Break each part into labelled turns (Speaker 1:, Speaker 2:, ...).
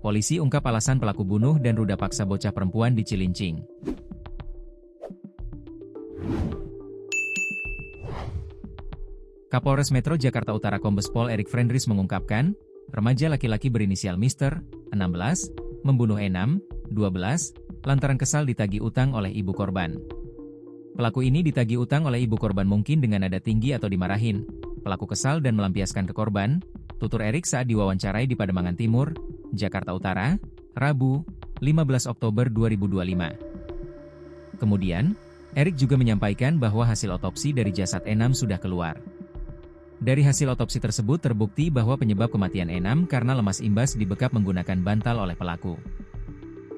Speaker 1: Polisi ungkap alasan pelaku bunuh dan ruda paksa bocah perempuan di Cilincing. Kapolres Metro Jakarta Utara Kombes Pol Erik Frendris mengungkapkan, remaja laki-laki berinisial Mr. 16, membunuh Enam, 12, lantaran kesal ditagih utang oleh ibu korban. Pelaku ini ditagih utang oleh ibu korban mungkin dengan nada tinggi atau dimarahin. Pelaku kesal dan melampiaskan ke korban, tutur Erik saat diwawancarai di Pademangan Timur, Jakarta Utara, Rabu, 15 Oktober 2025. Kemudian, Erik juga menyampaikan bahwa hasil otopsi dari jasad Enam sudah keluar. Dari hasil otopsi tersebut terbukti bahwa penyebab kematian Enam karena lemas imbas dibekap menggunakan bantal oleh pelaku.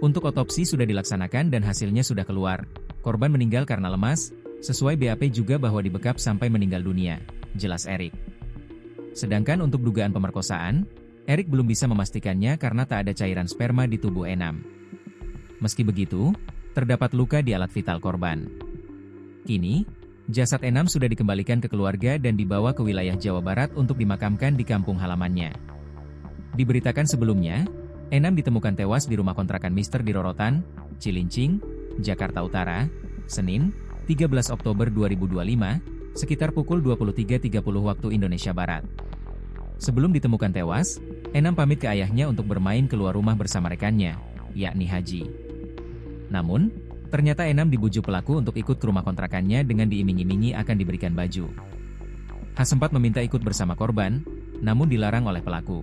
Speaker 1: Untuk otopsi sudah dilaksanakan dan hasilnya sudah keluar. Korban meninggal karena lemas, sesuai BAP juga bahwa dibekap sampai meninggal dunia, jelas Erik. Sedangkan untuk dugaan pemerkosaan, Erik belum bisa memastikannya karena tak ada cairan sperma di tubuh Enam. Meski begitu, terdapat luka di alat vital korban. Kini, jasad Enam sudah dikembalikan ke keluarga dan dibawa ke wilayah Jawa Barat untuk dimakamkan di kampung halamannya. Diberitakan sebelumnya, Enam ditemukan tewas di rumah kontrakan Mr. di Rorotan, Cilincing, Jakarta Utara, Senin, 13 Oktober 2025, sekitar pukul 23.30 waktu Indonesia Barat. Sebelum ditemukan tewas, Enam pamit ke ayahnya untuk bermain keluar rumah bersama rekannya, yakni Haji. Namun, ternyata Enam dibujuk pelaku untuk ikut ke rumah kontrakannya dengan diiming-imingi akan diberikan baju. H sempat meminta ikut bersama korban, namun dilarang oleh pelaku.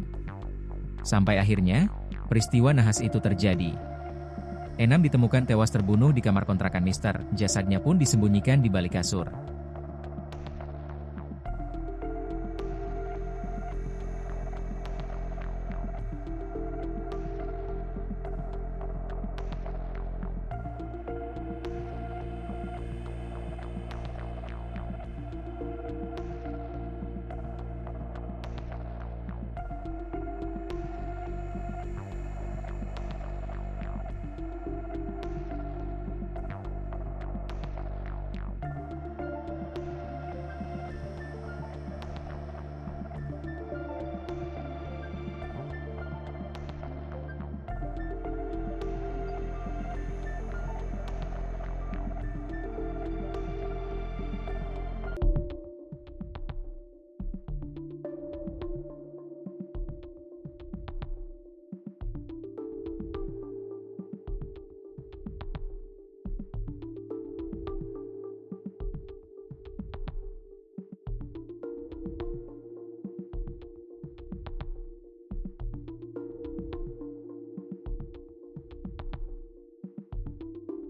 Speaker 1: Sampai akhirnya, peristiwa nahas itu terjadi. Enam ditemukan tewas terbunuh di kamar kontrakan Mr. Jasadnya pun disembunyikan di balik kasur.